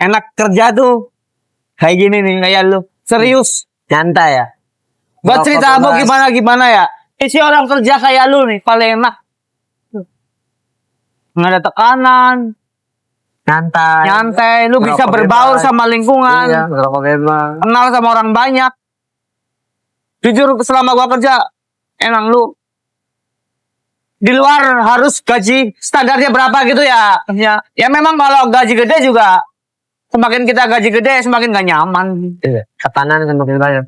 enak kerja tuh kayak gini nih, kayak lu serius Nyantai ya. buat cerita abang gimana ya, isi orang kerja kayak lu nih paling enak, nggak ada tekanan, nyantai, lu bisa berbaur sama lingkungan, iya, ngerokok bebas, kenal sama orang banyak. Jujur selama gua kerja enak. Lu di luar harus gaji standarnya berapa gitu ya. Ya memang kalau gaji gede juga, semakin kita gaji gede semakin gak nyaman. iya. Tekanan semakin banyak.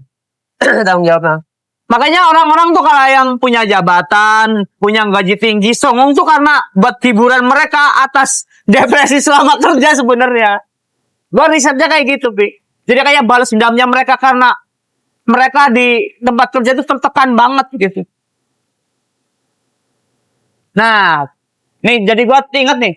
Tanggung jawabnya. Makanya orang-orang tuh kalau yang punya jabatan, punya gaji tinggi, songong tuh karena buat hiburan mereka atas depresi selama kerja sebenarnya. Gua risetnya kayak gitu, Pi. Jadi kayak balas dendamnya mereka karena mereka di tempat kerja itu tertekan banget gitu. Nah, nih jadi gua inget nih.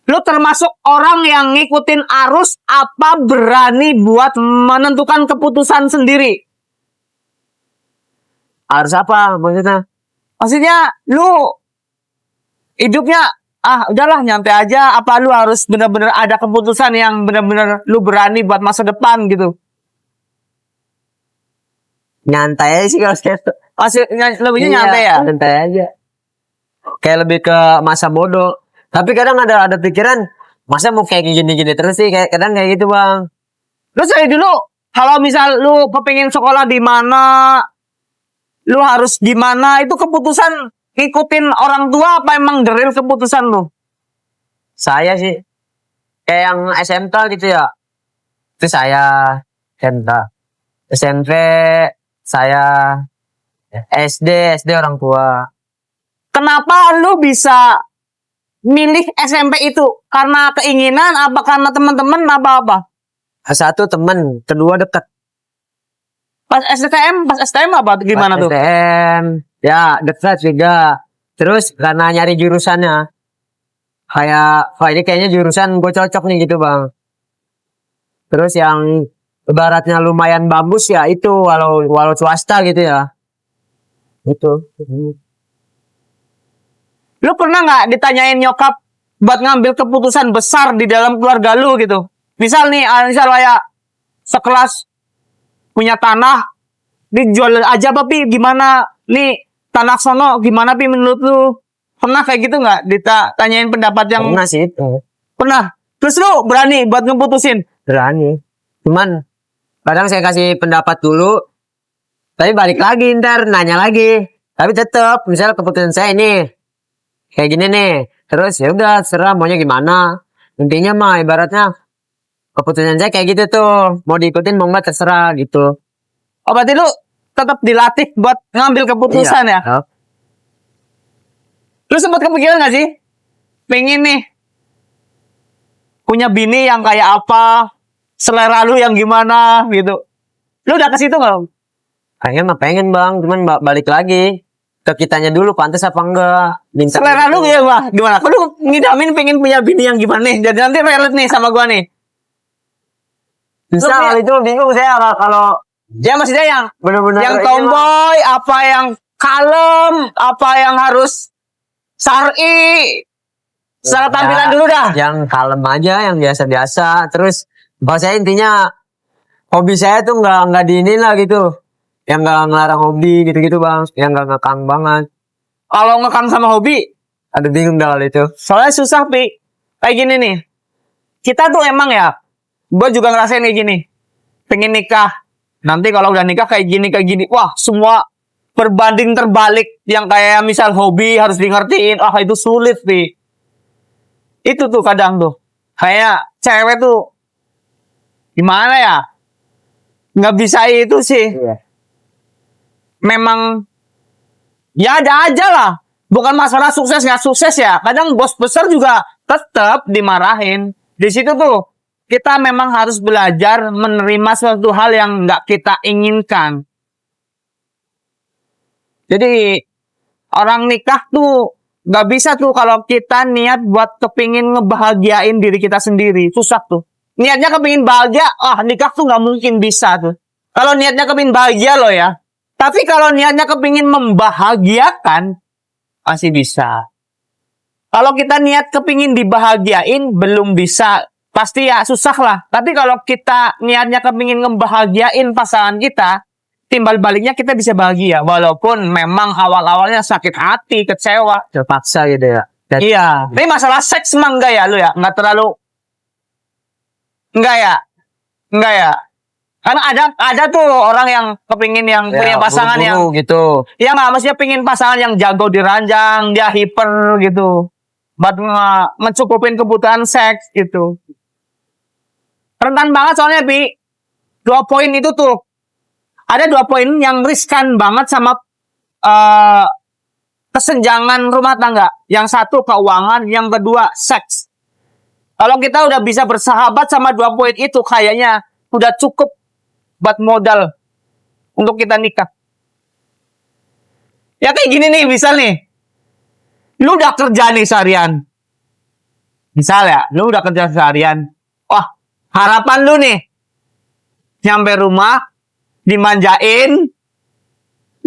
Lu termasuk orang yang ngikutin arus apa berani buat menentukan keputusan sendiri? Harus apa maksudnya? Maksudnya lu hidupnya udahlah nyantai aja, apa lu harus benar-benar ada keputusan yang benar-benar lu berani buat masa depan gitu? Nyantai aja sih kalau saya. Lebihnya nyantai ya? Nyantai aja. Kayak lebih ke masa bodoh. Tapi kadang ada pikiran, masa mau kayak gini-gini terus sih, kayak kadang kayak gitu, Bang. Lu saya dulu, kalau misal lu kepingin sekolah di mana, lu harus gimana, itu keputusan ngikutin orang tua apa emang the real keputusan lu? Saya sih kayak yang SMK gitu ya. Itu saya SMK. SMP saya SD orang tua. Kenapa lu bisa milih SMP itu? Karena keinginan apa karena teman-teman apa? Satu temen, kedua dekat. Pas STM apa gimana Pas tuh? STM ya dekat juga. Terus karena nyari jurusannya, kayak wah ini kayaknya jurusan gue cocok nih gitu, Bang. Terus yang ibaratnya lumayan bagus ya itu walau swasta gitu ya. Itu. Lu pernah nggak ditanyain nyokap buat ngambil keputusan besar di dalam keluarga lu gitu? Misal nih, misal kayak sekelas punya tanah, dijual aja Pi, gimana? Nih tanah sono gimana Pi menurut lu? Pernah kayak gitu nggak? Ditanyain pendapat yang Pernah sih itu. Pernah. Terus lu berani buat ngeputusin? Berani. Cuman kadang saya kasih pendapat dulu, tapi balik lagi ntar nanya lagi. Tapi tetap misalnya keputusan saya ini kayak gini nih, terus ya udah serah maunya gimana. Intinya mah ibaratnya keputusan saya kayak gitu tuh, mau diikutin mau nggak terserah gitu. Oh berarti lu tetap dilatih buat ngambil keputusan Iya. ya? Lu sempat kepikiran gak sih? Pengen nih punya bini yang kayak apa? Selera lu yang gimana gitu? Lu udah ke situ gak? Pengen Bang, cuman balik lagi ke kitanya dulu, pantas apa enggak. Minta selera lu gimana? Kok lu ngidamin pengen punya bini yang gimana nih? Jadi nanti relate nih sama gua nih. Bisa kalau itu bingung saya kalau ya maksudnya yang bener-bener yang tomboy, apa yang kalem, apa yang harus syar'i. Secara tampilan dulu dah. Yang kalem aja, yang biasa-biasa. Terus bahasa saya intinya hobi saya tuh nggak diinin lah gitu. Yang nggak ngelarang hobi gitu-gitu Bang. Yang nggak ngekang banget. Kalau ngekang sama hobi, aduh bingung dah itu. Soalnya susah Pi. Kayak gini nih. Kita tuh emang ya, gue juga ngerasain kayak gini. Pengen nikah. Nanti kalau udah nikah kayak gini. Wah semua berbanding terbalik. Yang kayak misal hobi harus di ngertiin. Itu sulit Pi. Itu tuh kadang tuh. Kayak cewek tuh. Gimana ya? Nggak bisa itu sih. Iya. Memang ya ada aja lah. Bukan masalah sukses nggak sukses ya. Kadang bos besar juga tetap dimarahin. Di situ tuh kita memang harus belajar menerima suatu hal yang nggak kita inginkan. Jadi orang nikah tuh nggak bisa tuh kalau kita niat buat kepingin ngebahagiain diri kita sendiri. Susah tuh. Niatnya kepingin bahagia, nikah tuh nggak mungkin bisa tuh. Kalau niatnya kepingin bahagia loh ya. Tapi kalau niatnya kepingin membahagiakan, pasti bisa. Kalau kita niat kepingin dibahagiain, belum bisa. pasti ya susah lah. Tapi kalau kita niatnya kepingin ngebahagiain pasangan kita, timbal baliknya kita bisa bahagia. Walaupun memang awal-awalnya sakit hati, kecewa. Terpaksa gitu ya. Dan Iya. Tapi masalah seks emang enggak ya lu ya? Enggak terlalu. Enggak ya? Enggak ya? Karena ada tuh orang yang kepingin yang punya pasangan yang buru-buru gitu. ya nggak, maksudnya pingin pasangan yang jago di ranjang, dia hiper gitu, buat mencukupin kebutuhan seks gitu. Rentan banget soalnya, Pi. 2 poin itu tuh. Ada 2 poin yang riskan banget sama kesenjangan rumah tangga. Yang satu keuangan, yang kedua seks. Kalau kita udah bisa bersahabat sama 2 poin itu, kayaknya udah cukup buat modal untuk kita nikah. Ya kayak gini nih, misal nih. Lu udah kerja nih seharian. Misal ya, lu udah kerja seharian. Wah, harapan lu nih. Nyampe rumah, dimanjain.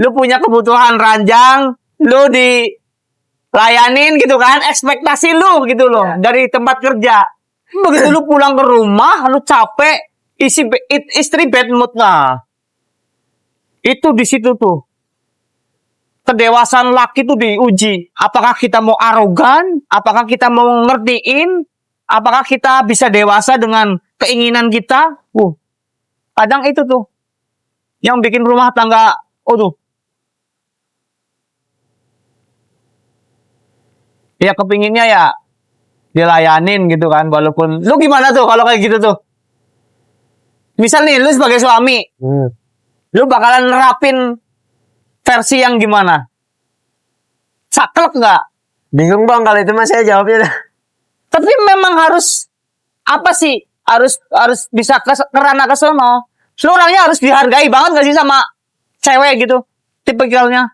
Lu punya kebutuhan ranjang. Lu dilayanin gitu kan. Ekspektasi lu gitu loh. Dari tempat kerja. Begitu lu pulang ke rumah, lu capek. Istri bad mood. Nah, itu di situ tuh. Kedewasaan laki tuh diuji. Apakah kita mau arogan? Apakah kita mau ngertiin? Apakah kita bisa dewasa dengan keinginan kita? Kadang itu tuh yang bikin rumah tangga, ya kepinginnya ya dilayanin gitu kan. Walaupun lu gimana tuh kalau kayak gitu tuh? Misal nih, lu sebagai suami, lu bakalan nerapin versi yang gimana? Saklek nggak? Bingung bang kalau itu mas saya jawabnya. Tapi memang harus apa sih? Harus bisa kerana ke sono. Lu orangnya harus dihargai banget gak sih sama cewek gitu? Tipikalnya.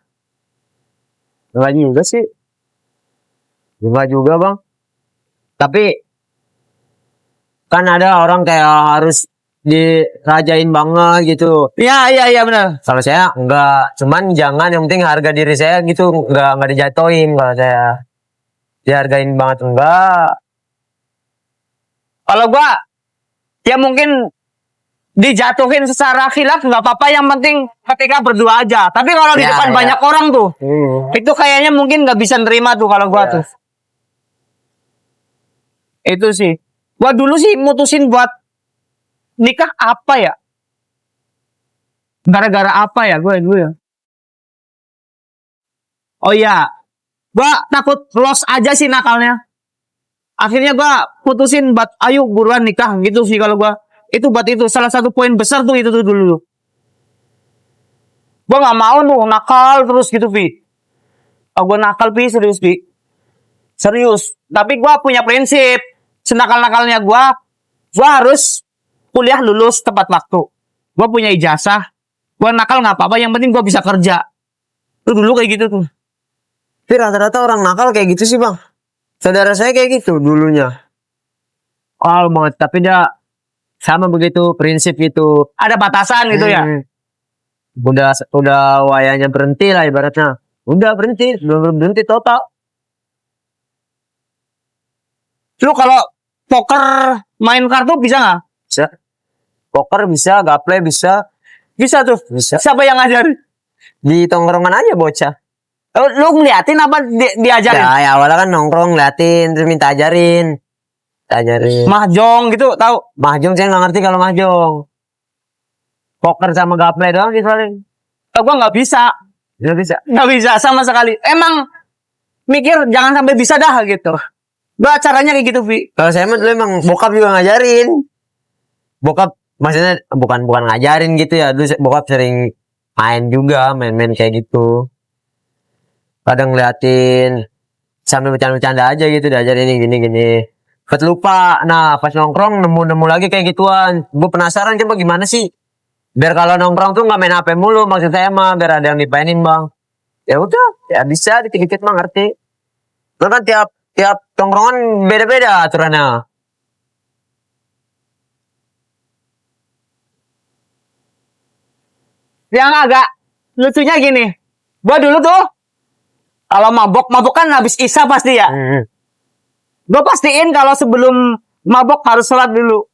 Enggak juga sih. Enggak juga bang. Tapi kan ada orang kayak harus dirajain banget gitu. Iya benar. Kalau saya enggak, cuman jangan, yang penting harga diri saya gitu, enggak dijatuhin. Kalau saya dihargain banget enggak. Kalau gua ya mungkin dijatuhin secara khilaf nggak apa-apa, yang penting ketika berdua aja. Tapi kalau di depan banyak orang tuh, itu kayaknya mungkin nggak bisa nerima tuh kalau gua tuh. Itu sih. Gua dulu sih mutusin buat nikah apa ya? Gara-gara apa ya gue dulu ya? Oh iya, gue takut lost aja sih nakalnya. Akhirnya gue putusin buat ayo buruan nikah gitu sih kalau gue. Itu buat itu salah satu poin besar tuh itu tuh dulu. Gue nggak mau tuh nakal terus gitu, Pi. Oh, gue nakal, Pi, serius, Pi. Serius. Tapi gue punya prinsip. Senakal-nakalnya gue harus kuliah lulus tepat waktu. Gue punya ijazah. Gue nakal nggak apa-apa, yang penting gue bisa kerja. Tuh dulu kayak gitu tuh. Tapi rata-rata orang nakal kayak gitu sih bang. Saudara saya kayak gitu dulunya. Oh banget, tapi dia sama begitu prinsip gitu. Ada batasan gitu ya. Udah wayanya berhenti lah ibaratnya. Udah berhenti, belum berhenti total. Lu kalau poker main kartu bisa nggak? Bisa. Poker bisa, gaple bisa. Bisa tuh. Bisa. Siapa yang ngajarin? Di tongkrongan aja bocah. Lu ngeliatin apa diajarin? Ya awalnya kan nongkrong ngeliatin terus minta ajarin. Mahjong gitu, tahu? Mahjong saya nggak ngerti kalau mahjong. Poker sama gaple doang sih paling. Gua nggak bisa. Nggak bisa sama sekali. Emang mikir jangan sampai bisa dah gitu. Gua caranya kayak gitu, Vi. Kalau saya mah dulu emang bokap juga ngajarin. Bokap maksudnya bukan ngajarin gitu ya. Dulu bokap sering main kayak gitu. Kadang ngeliatin sambil bercanda-bercanda aja gitu, diajarin ini gini. Cepet lupa. Nah, pas nongkrong nemu lagi kayak gituan. Gue penasaran coba gimana sih? Biar kalau nongkrong tuh nggak main HP mulu, maksud saya mah biar ada yang dipainin, Bang. Ya udah, ya bisa dikit-dikit mah ngerti. Nah, kan tiap tongkrongan beda-beda aturannya. Yang agak lucunya gini. Gua dulu tuh kalau mabok kan habis isya pasti ya. Gue pastiin kalau sebelum mabok harus sholat dulu.